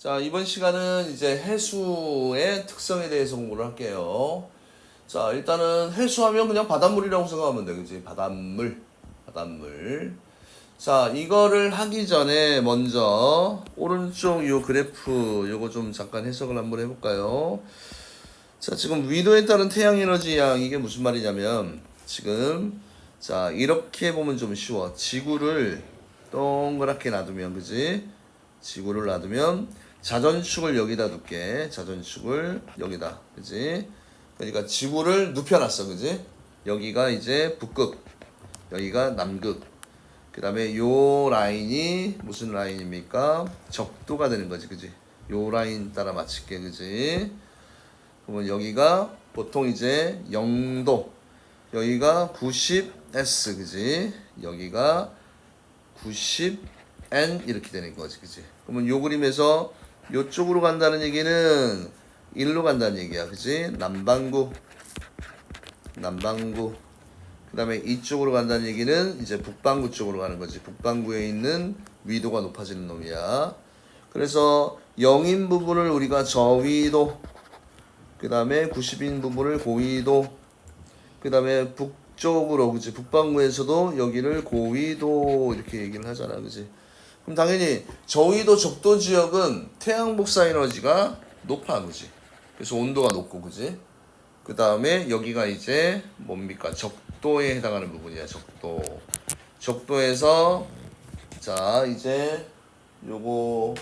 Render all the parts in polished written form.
자, 이번 시간은 이제 해수의 특성에 대해서 공부를 할게요. 자, 일단은 해수하면 그냥 바닷물이라고 생각하면 돼. 그지? 바닷물. 자, 이거를 하기 전에 먼저 오른쪽 요 그래프 요거 좀 잠깐 해석을 한번 해볼까요? 자, 지금 위도에 따른 태양 에너지 양 이게 무슨 말이냐면 지금 자, 이렇게 보면 좀 쉬워. 지구를 동그랗게 놔두면 그지? 지구를 놔두면 자전축을 여기다 둘게. 자전축을 여기다. 그지? 그러니까 지구를 눕혀놨어. 그지? 여기가 이제 북극. 여기가 남극. 그 다음에 요 라인이 무슨 라인입니까? 적도가 되는 거지. 그지? 요 라인 따라 맞출게. 그지? 그러면 여기가 보통 이제 0도. 여기가 90S. 그지? 여기가 90N 이렇게 되는 거지. 그지? 그러면 요 그림에서 요쪽으로 간다는 얘기는 일로 간다는 얘기야. 그지? 남반구. 그 다음에 이쪽으로 간다는 얘기는 이제 북반구 쪽으로 가는 거지. 북반구에 있는 위도가 높아지는 놈이야. 그래서 0인 부분을 우리가 저위도, 그 다음에 90인 부분을 고위도, 그 다음에 북쪽으로, 그치? 북반구에서도 여기를 고위도 이렇게 얘기를 하잖아. 그치? 그럼 당연히 저위도 적도 지역은 태양 복사 에너지가 높아. 그치? 그래서 온도가 높고, 그치? 그 다음에 여기가 이제 뭡니까? 적도에 해당하는 부분이야. 적도에서 자 이제 요거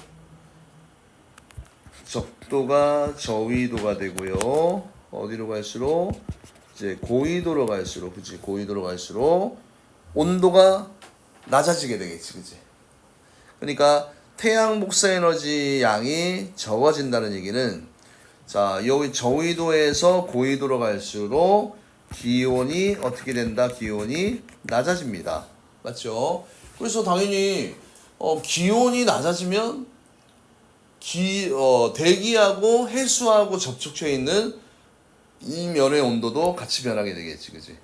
적도가 저위도가 되고요. 어디로 갈수록 이제 고위도로 갈수록, 그치? 고위도로 갈수록 온도가 낮아지게 되겠지. 그치? 그러니까 태양 복사 에너지 양이 적어진다는 얘기는 자, 여기 저위도에서 고위도로 갈수록 기온이 어떻게 된다? 기온이 낮아집니다. 맞죠? 그래서 당연히 기온이 낮아지면 대기하고 해수하고 접촉해 있는 이 면의 온도도 같이 변하게 되겠지. 그지?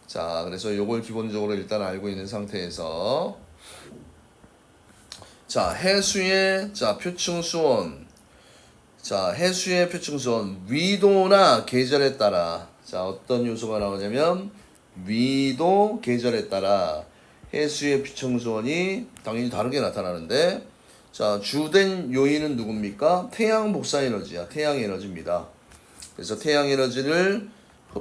자, 그래서 요걸 기본적으로 일단 알고 있는 상태에서 자, 해수의 자, 표층 수온 자, 해수의 표층 수온 위도나 계절에 따라 자, 어떤 요소가 나오냐면 위도, 계절에 따라 해수의 표층 수온이 당연히 다르게 나타나는데 자, 주된 요인은 누굽니까? 태양 복사 에너지야. 태양 에너지입니다. 그래서 태양 에너지를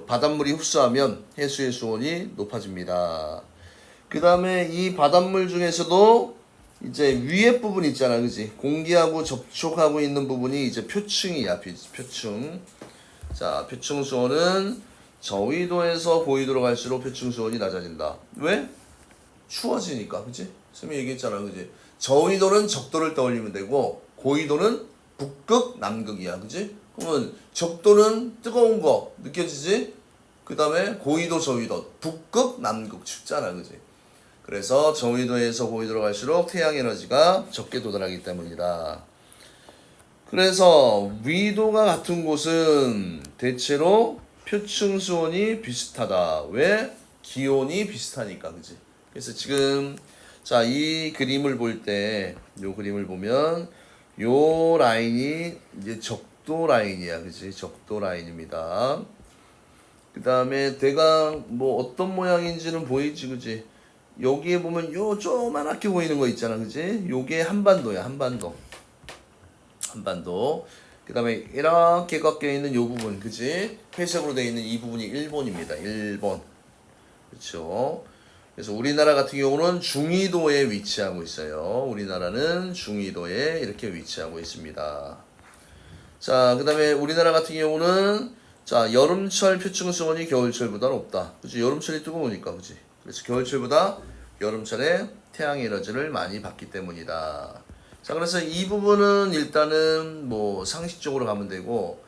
바닷물이 흡수하면 해수의 수온이 높아집니다. 그 다음에 이 바닷물 중에서도 이제 위에 부분 있잖아. 그지? 공기하고 접촉하고 있는 부분이 이제 표층이야. 표층. 자, 표층 수온은 저위도에서 고위도로 갈수록 표층 수온이 낮아진다. 왜? 추워지니까. 그지? 선생님이 얘기했잖아. 그지? 저위도는 적도를 떠올리면 되고 고위도는 북극, 남극이야. 그지? 그러면 적도는 뜨거운 거 느껴지지? 그 다음에 고위도, 저위도. 북극, 남극 춥잖아. 그지? 그래서 저위도에서 고위도로 갈수록 태양 에너지가 적게 도달하기 때문이다. 그래서 위도가 같은 곳은 대체로 표층 수온이 비슷하다. 왜? 기온이 비슷하니까. 그지? 그래서 지금 자, 이 그림을 볼 때 요 그림을 보면 요 라인이 이제 적도 라인이야. 그지? 적도 라인입니다. 그 다음에 대강 뭐 어떤 모양인지는 보이지. 그지? 여기에 보면 요 조그맣게 보이는 거 있잖아. 그지? 요게 한반도야. 한반도. 그 다음에 이렇게 꺾여 있는 요 부분. 그지? 회색으로 되어 있는 이 부분이 일본입니다. 일본. 그렇죠? 그래서 우리나라 같은 경우는 중위도에 위치하고 있어요. 우리나라는 중위도에 이렇게 위치하고 있습니다. 자, 그 다음에 우리나라 같은 경우는 자, 여름철 표층 수온이 겨울철보다 높다. 그치? 여름철이 뜨거우니까. 그치? 그래서 겨울철보다 여름철에 태양 에너지를 많이 받기 때문이다. 자, 그래서 이 부분은 일단은 뭐 상식적으로 가면 되고,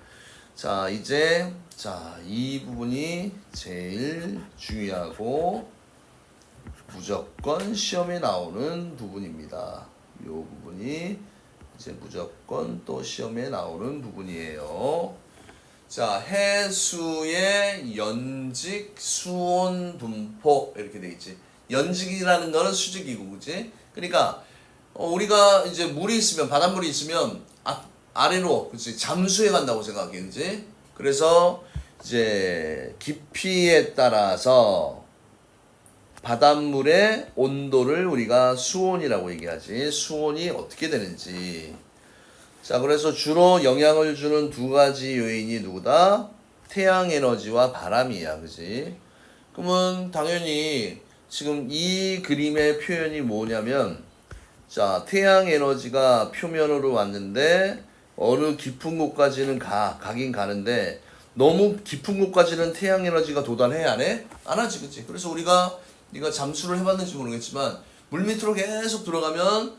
자, 이제, 자, 이 부분이 제일 중요하고, 무조건 시험에 나오는 부분입니다. 이 부분이 이제 무조건 또 시험에 나오는 부분이에요. 자, 해수의 연직 수온 분포 이렇게 돼 있지. 연직이라는 거는 수직이고, 그지? 그러니까 우리가 이제 물이 있으면 바닷물이 있으면 아래로 그치 잠수해 간다고 생각해 그지? 그래서 이제 깊이에 따라서 바닷물의 온도를 우리가 수온이라고 얘기하지. 수온이 어떻게 되는지. 자, 그래서 주로 영향을 주는 두 가지 요인이 누구다? 태양 에너지와 바람이야. 그지? 그러면 당연히 지금 이 그림의 표현이 뭐냐면 자, 태양 에너지가 표면으로 왔는데 어느 깊은 곳까지는 가긴 가는데 너무 깊은 곳까지는 태양 에너지가 도달해 안 해? 안 하지, 그치? 그래서 네가 잠수를 해봤는지 모르겠지만 물 밑으로 계속 들어가면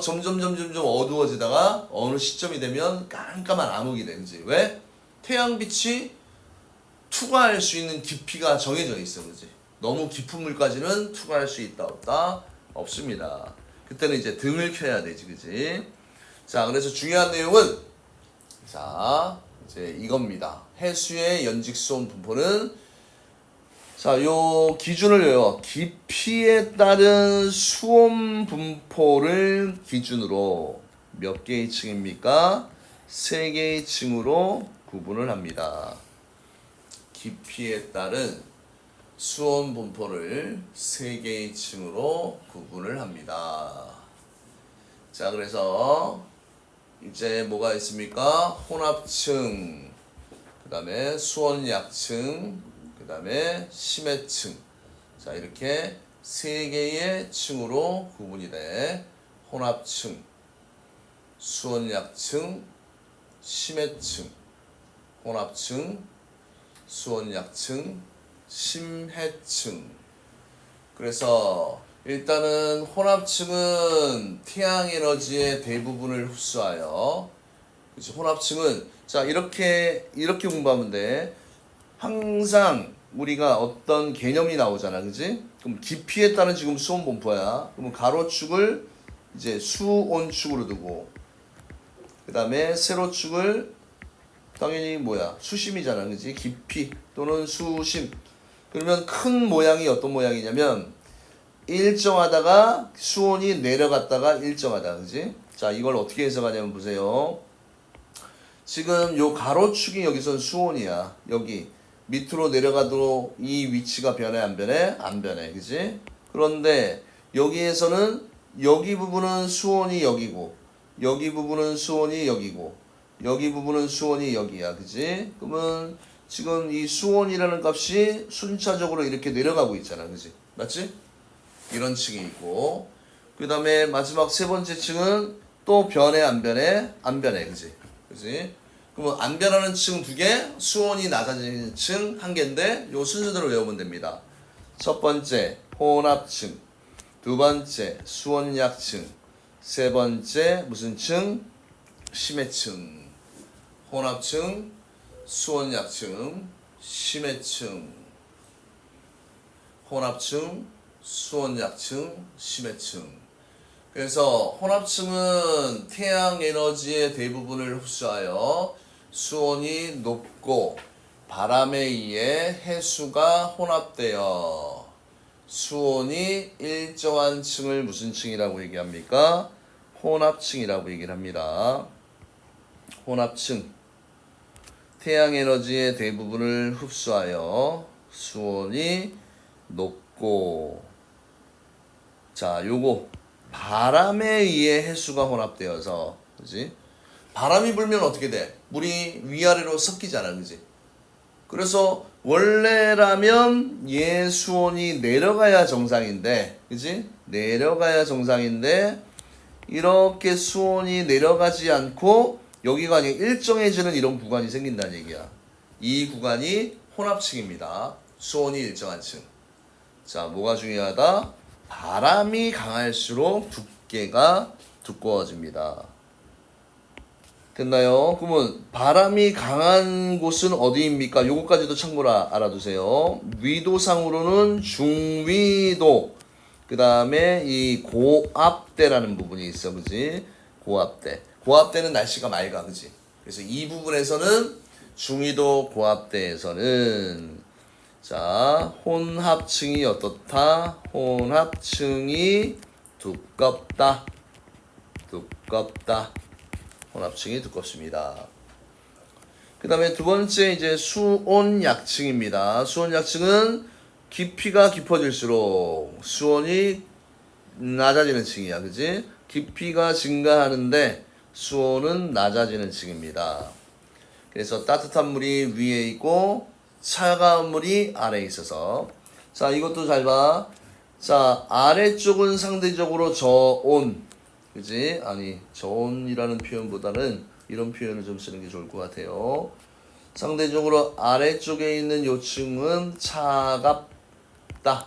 점점 어두워지다가 어느 시점이 되면 깜깜한 암흑이 되지. 왜? 태양빛이 투과할 수 있는 깊이가 정해져 있어, 그지? 너무 깊은 물까지는 투과할 수 있다 없다? 없습니다. 그때는 이제 등을 켜야 되지, 그지? 자, 그래서 중요한 내용은 자 이제 이겁니다. 해수의 연직수온 분포는 자, 요 기준을 외워. 깊이에 따른 수온 분포를 기준으로 몇 개의 층입니까? 3개의 층으로 구분을 합니다. 깊이에 따른 수온 분포를 3개의 층으로 구분을 합니다. 자, 그래서 이제 뭐가 있습니까? 혼합층, 그 다음에 수온약층, 그 다음에 심해층. 자, 이렇게 3개의 층으로 구분이 돼. 혼합층, 수온약층, 심해층. 혼합층, 수온약층, 심해층. 그래서 일단은 혼합층은 태양 에너지의 대부분을 흡수하여, 그치? 혼합층은 자 이렇게 공부하면 돼. 항상 우리가 어떤 개념이 나오잖아, 그지? 그럼 깊이에 따른 지금 수온 분포야. 그러면 가로축을 이제 수온축으로 두고, 그 다음에 세로축을 당연히 뭐야? 수심이잖아, 그지? 깊이 또는 수심. 그러면 큰 모양이 어떤 모양이냐면 일정하다가 수온이 내려갔다가 일정하다, 그지? 자, 이걸 어떻게 해석하냐면 보세요. 지금 요 가로축이 여기선 수온이야. 여기 밑으로 내려가도록 이 위치가 변해 안 변해? 안 변해, 그지? 그런데 여기에서는 여기 부분은 수온이 여기고 여기 부분은 수온이 여기고 여기 부분은 수온이 여기야, 그지? 그러면 지금 이 수온이라는 값이 순차적으로 이렇게 내려가고 있잖아, 그지? 맞지? 이런 층이 있고, 그 다음에 마지막 세 번째 층은 또 변해 안 변해? 안 변해, 그지? 그지? 그러면 안 변하는 층 2개, 수온이 낮아지는 층 1개인데 요 순서대로 외우면 됩니다. 첫 번째 혼합층, 두 번째 수온약층, 세 번째 무슨 층? 심해층. 혼합층, 수온약층, 심해층. 혼합층, 수온약층, 심해층. 그래서 혼합층은 태양 에너지의 대부분을 흡수하여 수온이 높고 바람에 의해 해수가 혼합되어 수온이 일정한 층을 무슨 층이라고 얘기합니까? 혼합층이라고 얘기를 합니다. 혼합층, 태양 에너지의 대부분을 흡수하여 수온이 높고, 자, 요거 바람에 의해 해수가 혼합되어서, 그지? 바람이 불면 어떻게 돼? 물이 위아래로 섞이잖아, 그지? 그래서 원래라면 얘 수온이 내려가야 정상인데, 그지? 내려가야 정상인데 이렇게 수온이 내려가지 않고 여기가 그냥 일정해지는 이런 구간이 생긴다는 얘기야. 이 구간이 혼합층입니다. 수온이 일정한 층. 자, 뭐가 중요하다? 바람이 강할수록 두께가 두꺼워집니다. 됐나요? 그러면 바람이 강한 곳은 어디입니까? 요거까지도 참고로 알아두세요. 위도상으로는 중위도, 그 다음에 이 고압대라는 부분이 있어, 그지? 고압대. 고압대는 날씨가 맑아, 그지? 그래서 이 부분에서는 중위도 고압대에서는 자, 혼합층이 어떻다? 혼합층이 두껍다. 두껍다. 혼합층이 두껍습니다. 그 다음에 두 번째 이제 수온약층입니다. 수온약층은 깊이가 깊어질수록 수온이 낮아지는 층이야. 그지? 깊이가 증가하는데 수온은 낮아지는 층입니다. 그래서 따뜻한 물이 위에 있고 차가운 물이 아래에 있어서 자 이것도 잘 봐. 자 아래쪽은 상대적으로 저온 그지? 아니 저온이라는 표현보다는 이런 표현을 좀 쓰는 게 좋을 것 같아요. 상대적으로 아래쪽에 있는 요층은 차갑다.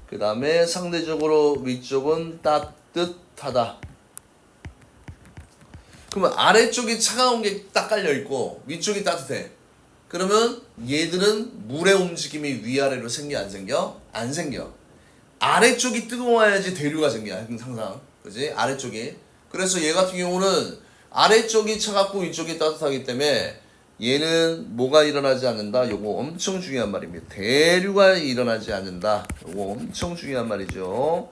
그 다음에 상대적으로 위쪽은 따뜻하다. 그러면 아래쪽이 차가운 게 딱 깔려있고 위쪽이 따뜻해. 그러면 얘들은 물의 움직임이 위아래로 생겨 안 생겨? 안 생겨. 아래쪽이 뜨거워야지 대류가 생겨 항상. 그지? 아래쪽이. 그래서 얘 같은 경우는 아래쪽이 차갑고 위쪽이 따뜻하기 때문에 얘는 뭐가 일어나지 않는다? 요거 엄청 중요한 말입니다. 대류가 일어나지 않는다. 요거 엄청 중요한 말이죠.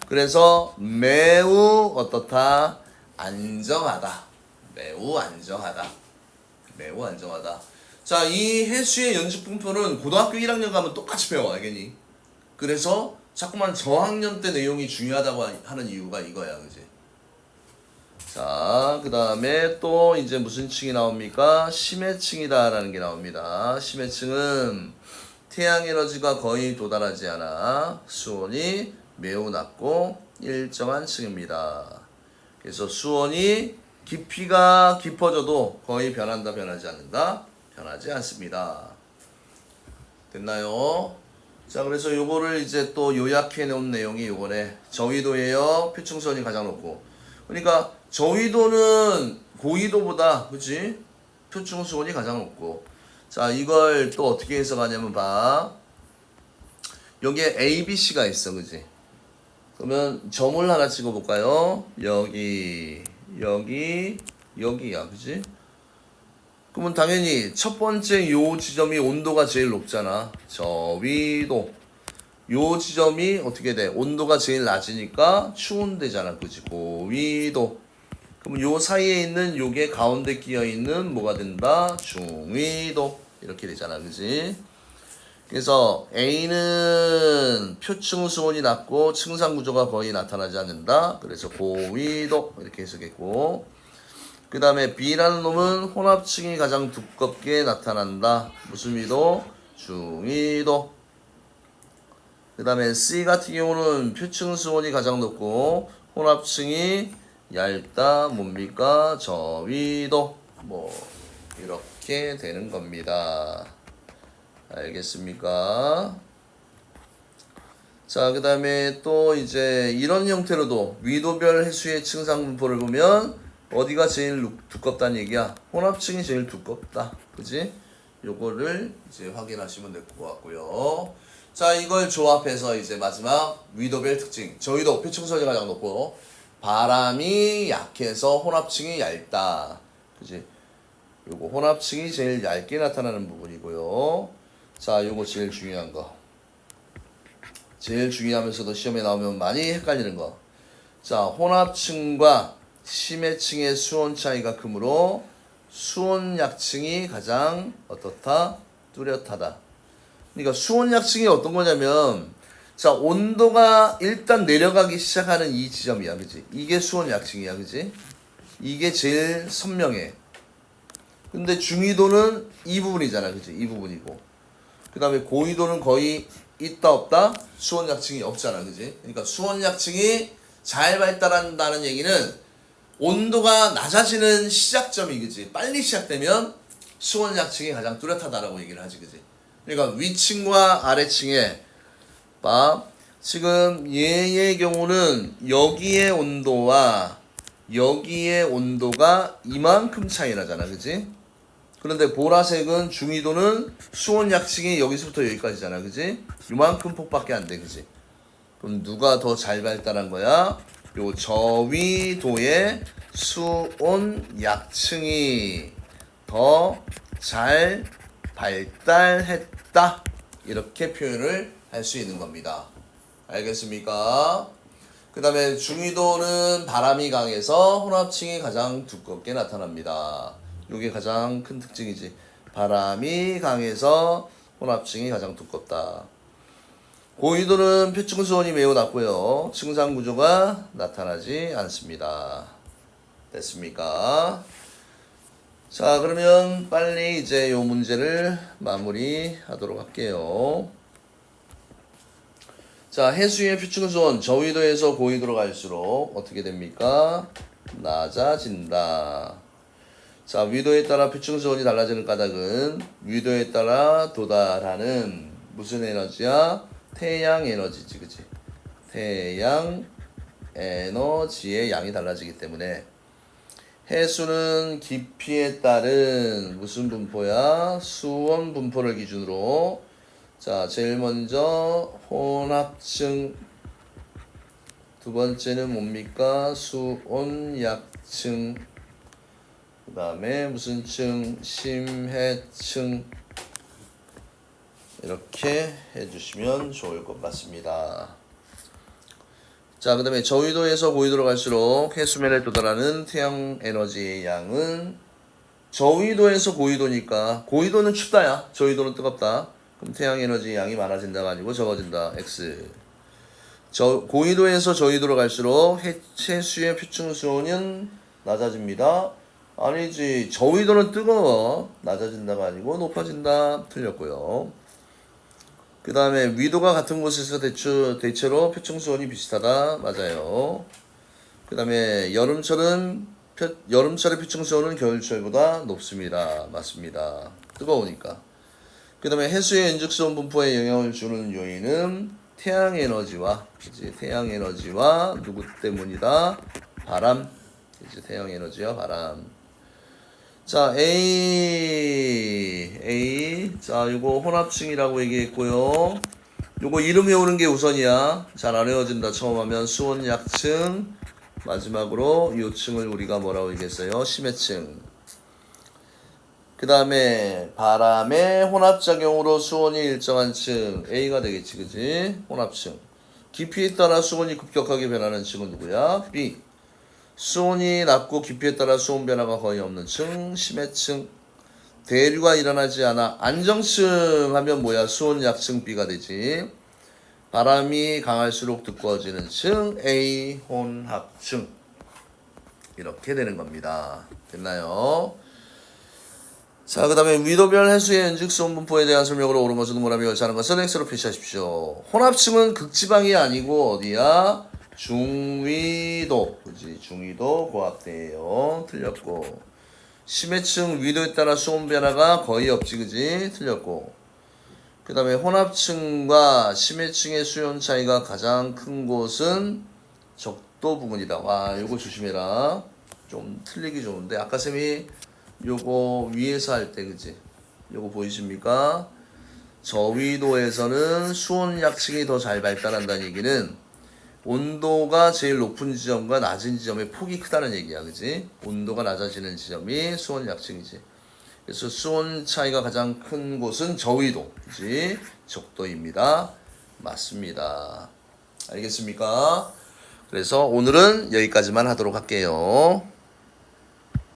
그래서 매우 어떻다? 안정하다. 매우 안정하다. 매우 안정하다. 자, 이 해수의 연습분포는 고등학교 1학년 가면 똑같이 배워, 알겠니? 그래서 자꾸만 저학년 때 내용이 중요하다고 하는 이유가 이거야, 그지? 자, 그 다음에 또 이제 무슨 층이 나옵니까? 심해층이다라는 게 나옵니다. 심해층은 태양 에너지가 거의 도달하지 않아 수온이 매우 낮고 일정한 층입니다. 그래서 수온이 깊이가 깊어져도 거의 변한다, 변하지 않는다? 변하지 않습니다. 됐나요? 자, 그래서 요거를 이제 또 요약해 놓은 내용이 요거네. 저위도예요. 표층수온이 가장 높고. 그러니까 저위도는 고위도보다 그치? 표층수온이 가장 높고. 자, 이걸 또 어떻게 해석하냐면 봐. 여기에 A, B, C가 있어. 그치? 그러면 점을 하나 찍어 볼까요? 여기, 여기, 여기야. 그치? 그러면 당연히 첫 번째 요 지점이 온도가 제일 높잖아. 저위도. 요 지점이 어떻게 돼? 온도가 제일 낮으니까 추운 데잖아. 그치? 고위도. 그럼 요 사이에 있는 요게 가운데 끼어 있는 뭐가 된다? 중위도. 이렇게 되잖아. 그치? 그래서 A는 표층 수온이 낮고 층상 구조가 거의 나타나지 않는다. 그래서 고위도. 이렇게 해석했고. 그 다음에 B라는 놈은 혼합층이 가장 두껍게 나타난다. 무슨 위도? 중위도. 그 다음에 C 같은 경우는 표층 수온이 가장 높고 혼합층이 얇다. 뭡니까? 저위도. 뭐 이렇게 되는 겁니다. 알겠습니까? 자, 그 다음에 또 이제 이런 형태로도 위도별 해수의 층상 분포를 보면 어디가 제일 두껍다는 얘기야? 혼합층이 제일 두껍다. 그지? 요거를 이제 확인하시면 될 것 같고요. 자, 이걸 조합해서 이제 마지막 위도별 특징. 저희도 표층수온이 가장 높고 바람이 약해서 혼합층이 얇다. 그지? 요거 혼합층이 제일 얇게 나타나는 부분이고요. 자, 요거 제일 중요한 거. 제일 중요하면서도 시험에 나오면 많이 헷갈리는 거. 자, 혼합층과 심해층의 수온 차이가 크므로 수온약층이 가장 어떻다? 뚜렷하다. 그러니까 수온약층이 어떤 거냐면 자, 온도가 일단 내려가기 시작하는 이 지점이야. 그지? 이게 수온약층이야. 그지? 이게 제일 선명해. 근데 중위도는 이 부분이잖아. 그지? 이 부분이고. 그 다음에 고위도는 거의 있다 없다? 수온약층이 없잖아. 그지? 그러니까 수온약층이 잘 발달한다는 얘기는 온도가 낮아지는 시작점이 그지? 빨리 시작되면 수온약층이 가장 뚜렷하다라고 얘기를 하지. 그지? 그러니까 위층과 아래층에 봐. 지금 얘의 경우는 여기의 온도와 여기의 온도가 이만큼 차이 나잖아. 그지? 그런데 보라색은 중위도는 수온약층이 여기서부터 여기까지잖아. 그지? 이만큼 폭밖에 안 돼. 그지? 그럼 누가 더 잘 발달한 거야? 요 저위도의 수온약층이 더 잘 발달했다. 이렇게 표현을 할 수 있는 겁니다. 알겠습니까? 그 다음에 중위도는 바람이 강해서 혼합층이 가장 두껍게 나타납니다. 이게 가장 큰 특징이지. 바람이 강해서 혼합층이 가장 두껍다. 고위도는 표층수온이 매우 낮고요. 층상 구조가 나타나지 않습니다. 됐습니까? 자, 그러면 빨리 이제 이 문제를 마무리하도록 할게요. 자, 해수의 표층수온 저위도에서 고위도로 갈수록 어떻게 됩니까? 낮아진다. 자, 위도에 따라 표층수온이 달라지는 까닭은 위도에 따라 도달하는 무슨 에너지야? 태양 에너지지, 그치? 태양 에너지의 양이 달라지기 때문에 해수는 깊이에 따른 무슨 분포야? 수온 분포를 기준으로 자, 제일 먼저 혼합층, 두 번째는 뭡니까? 수온약층, 그 다음에 무슨 층? 심해층. 이렇게 해주시면 좋을 것 같습니다. 자, 그 다음에 저위도에서 고위도로 갈수록 해수면에 도달하는 태양 에너지의 양은 저위도에서 고위도니까 고위도는 춥다야, 저위도는 뜨겁다. 그럼 태양 에너지 양이 많아진다가 아니고 적어진다. X. 고위도에서 저위도로 갈수록 해수의 표층수온은 낮아집니다. 아니지, 저위도는 뜨거워. 낮아진다가 아니고 높아진다. 틀렸고요. 그 다음에 위도가 같은 곳에서 대체로 표층수온이 비슷하다. 맞아요. 그 다음에 여름철의 표층수온은 겨울철보다 높습니다. 맞습니다. 뜨거우니까. 그 다음에 해수의 연적수온 분포에 영향을 주는 요인은 태양에너지와 누구 때문이다? 바람. 이제 태양에너지와 바람. 자, A. 자, 요거 혼합층이라고 얘기했고요. 요거 이름 외우는 게 우선이야. 잘 안 외워진다. 처음 하면 수온약층. 마지막으로 이 층을 우리가 뭐라고 얘기했어요? 심해층. 그 다음에 바람의 혼합작용으로 수온이 일정한 층. A가 되겠지, 그지? 혼합층. 깊이에 따라 수온이 급격하게 변하는 층은 누구야? B. 수온이 낮고 깊이에 따라 수온 변화가 거의 없는 층, 심해층. 대류가 일어나지 않아 안정층 하면 뭐야? 수온 약층 B가 되지. 바람이 강할수록 두꺼워지는 층 A 혼합층. 이렇게 되는 겁니다. 됐나요? 자, 그 다음에 위도별 해수의 연직수온 분포에 대한 설명으로 옳은 것은 동그라미 열차하는 것은 X로 표시하십시오. 혼합층은 극지방이 아니고 어디야? 중위도. 그지? 중위도 고압대예요. 틀렸고. 심해층 위도에 따라 수온 변화가 거의 없지, 그지? 틀렸고. 그 다음에 혼합층과 심해층의 수온 차이가 가장 큰 곳은 적도 부근이다. 와, 요거 조심해라. 좀 틀리기 좋은데 아까 쌤이 요거 위에서 할 때, 그지? 요거 보이십니까? 저위도에서는 수온 약층이 더 잘 발달한다는 얘기는 온도가 제일 높은 지점과 낮은 지점의 폭이 크다는 얘기야, 그지? 온도가 낮아지는 지점이 수온 약층이지. 그래서 수온 차이가 가장 큰 곳은 저위도, 그지? 적도입니다. 맞습니다. 알겠습니까? 그래서 오늘은 여기까지만 하도록 할게요.